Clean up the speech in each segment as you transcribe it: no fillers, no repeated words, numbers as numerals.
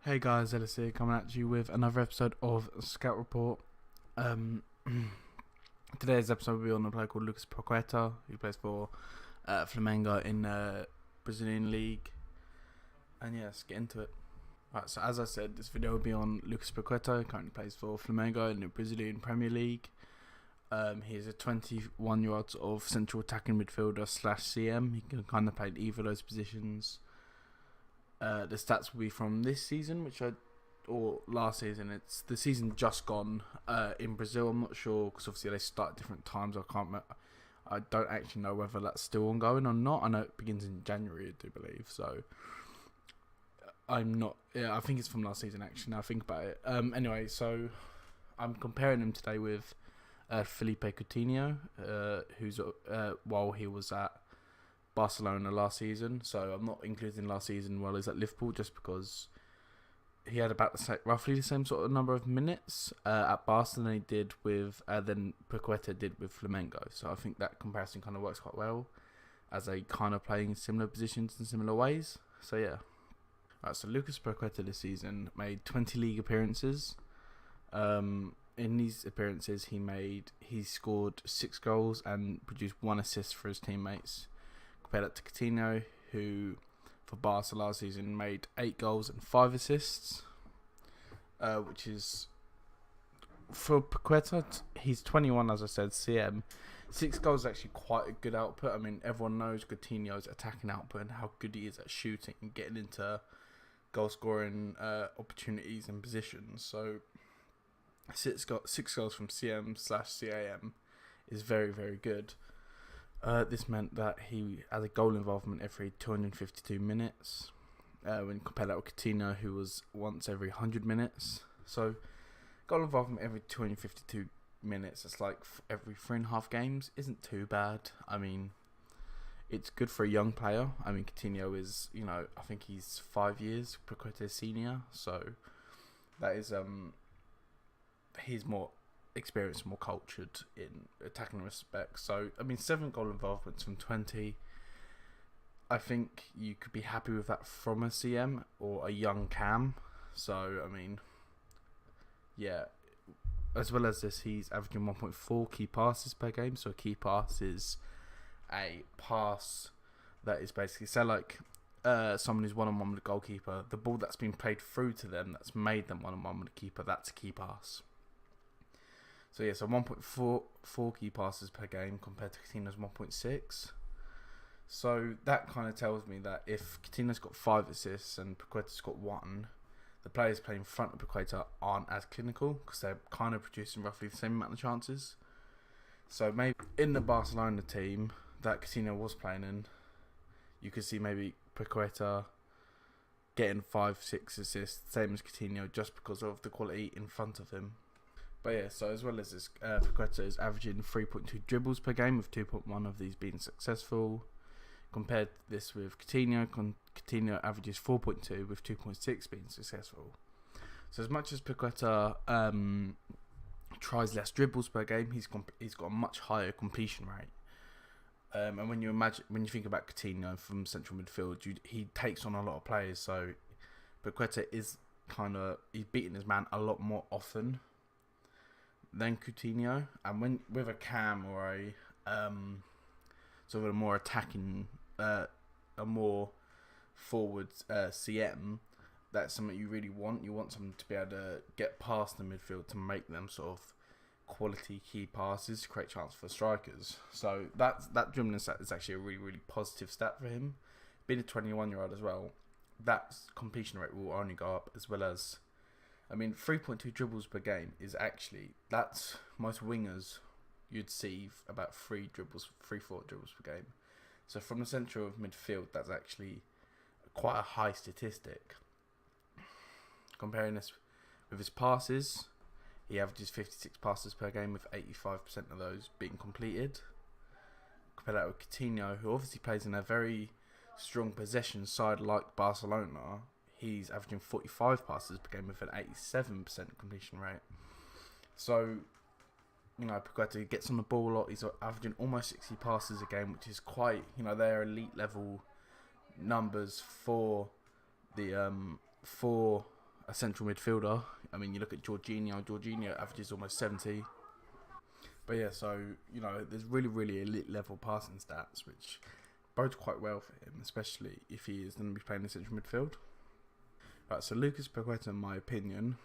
Hey guys, Ellis here, coming at you with another episode of Scout Report. Um, Today's episode will be on a player called Lucas Paqueta, who plays for Flamengo in Brazilian League. And yeah, let's get into it. Right, so as I said, this video will be on Lucas Paqueta, who currently plays for Flamengo in the Brazilian Premier League. He is a 21-year-old of central attacking midfielder / CM. He can kind of play either of those positions. The stats will be from this season, or last season. It's the season just gone in Brazil. I'm not sure because obviously they start at different times. I don't actually know whether that's still ongoing or not. I know it begins in January, I do believe. So I'm not. Yeah, I think it's from last season actually. Now I think about it. Anyway, so I'm comparing him today with Felipe Coutinho, who's while he was at Barcelona last season, so I'm not including last season while he's at Liverpool just because he had about roughly the same sort of number of minutes at Barcelona than he did with than Paqueta did with Flamengo. So I think that comparison kind of works quite well as they kind of playing similar positions in similar ways. So yeah. Right, so Lucas Paqueta this season made 20 league appearances. In these appearances he scored 6 goals and produced 1 assist for his teammates. Compare that to Coutinho, who for Barca last season made 8 goals and 5 assists, which is for Paqueta. He's 21, as I said. CM 6 goals is actually quite a good output. I mean, everyone knows Coutinho's attacking output and how good he is at shooting and getting into goal scoring opportunities and positions. So 6 goals from CM / CAM is very, very good. This meant that he had a goal involvement every 252 minutes when compared that with Coutinho, who was once every 100 minutes. So goal involvement every 252 minutes, that's like every 3.5 games, isn't too bad. I mean, it's good for a young player. I mean, Coutinho is, I think he's 5 years Paqueta senior, so that is he's more experienced, more cultured in attacking respects. So I mean, 7 goal involvements from 20. I think you could be happy with that from a CM or a young Cam. So I mean, yeah. As well as this, he's averaging 1.4 key passes per game. So a key pass is a pass that is basically, say like someone who's one-on-one with the goalkeeper, the ball that's been played through to them that's made them one-on-one with the keeper, that's a key pass. So yeah, so 1.4 key passes per game compared to Coutinho's 1.6. So that kind of tells me that if Coutinho's got 5 assists and Paqueta's got 1, the players playing in front of Paqueta aren't as clinical because they're kind of producing roughly the same amount of chances. So maybe in the Barcelona team that Coutinho was playing in, you could see maybe Paqueta getting 5-6 assists, same as Coutinho, just because of the quality in front of him. But yeah, so as well as this, Paqueta is averaging 3.2 dribbles per game, with 2.1 of these being successful. Compared this with Coutinho, Coutinho averages 4.2 with 2.6 being successful. So as much as Paqueta tries less dribbles per game, he's got a much higher completion rate. And when you think about Coutinho from central midfield, he takes on a lot of players. So Paqueta is he's beating his man a lot more often than Coutinho, and with a Cam or a sort of a more attacking, a more forward CM, that's something you really want. You want someone to be able to get past the midfield to make them sort of quality key passes to create chance for strikers. So that dribbling stat is actually a really, really positive stat for him. Being a 21-year-old as well, that completion rate will only go up, as well as, I mean, 3.2 dribbles per game is actually, that's most wingers you'd see about 3-4 dribbles per game. So from the centre of midfield, that's actually quite a high statistic. Comparing this with his passes, he averages 56 passes per game, with 85% of those being completed. Compare that with Coutinho, who obviously plays in a very strong possession side like Barcelona. He's averaging 45 passes per game with an 87% completion rate. So, Paqueta gets on the ball a lot. He's averaging almost 60 passes a game, which is quite, they're elite level numbers for the a central midfielder. I mean, you look at Jorginho averages almost 70. But yeah, so, you know, there's really elite level passing stats, which bodes quite well for him, especially if he is going to be playing in central midfield. Right, so Lucas Paqueta, in my opinion,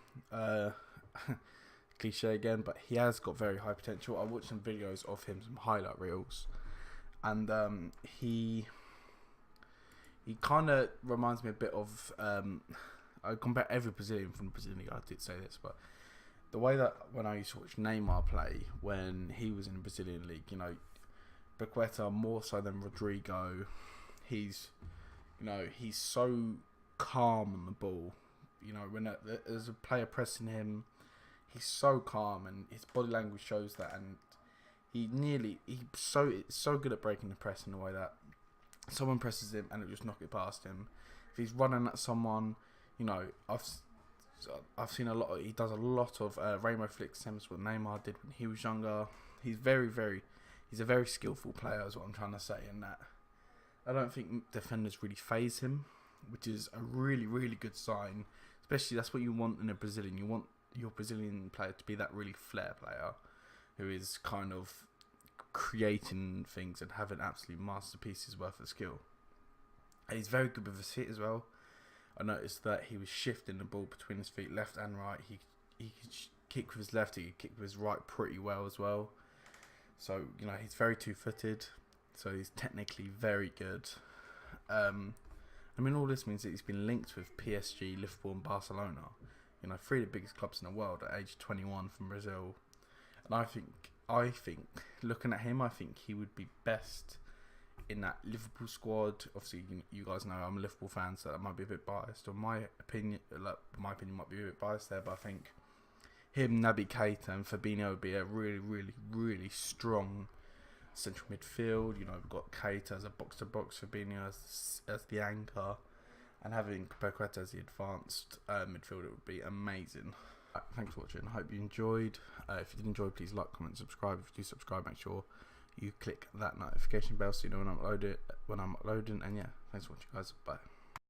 cliche again, but he has got very high potential. I watched some videos of him, some highlight reels, and he kind of reminds me a bit of, I compare every Brazilian from the Brazilian league. I did say this, but the way that when I used to watch Neymar play when he was in the Brazilian league, you know, Paqueta more so than Rodrigo, he's so calm on the ball. You know, when there's a player pressing him, he's so calm, and his body language shows that. And he's so good at breaking the press in a way that someone presses him and it'll just knock it past him. If he's running at someone, you know, I've seen a lot. He does a lot of rainbow flicks, same as what Neymar did when he was younger. He's he's a very skillful player, is what I'm trying to say. In that, I don't think defenders really faze him, which is a really good sign. Especially that's what you want in a Brazilian. You want your Brazilian player to be that really flair player, who is kind of creating things and having absolute masterpieces worth of skill. And he's very good with his feet as well. I noticed that he was shifting the ball between his feet, left and right. He could kick with his left, he could kick with his right pretty well as well. So, you know, he's very two-footed. So he's technically very good. I mean, all this means that he's been linked with PSG, Liverpool and Barcelona. You know, 3 of the biggest clubs in the world at age 21 from Brazil. And I think, looking at him, I think he would be best in that Liverpool squad. Obviously, you guys know I'm a Liverpool fan, so that might be a bit biased. Or my opinion might be a bit biased there, but I think him, Naby Keita and Fabinho would be a really strong central midfield. You know, we've got Keita as a box-to-box, Fabinho as the anchor, and having Paqueta as the advanced midfielder would be amazing. Thanks for watching. I hope you enjoyed. If you did enjoy, please like, comment, subscribe. If you do subscribe, make sure you click that notification bell so you know when I'm uploading. And yeah, thanks for watching, guys. Bye.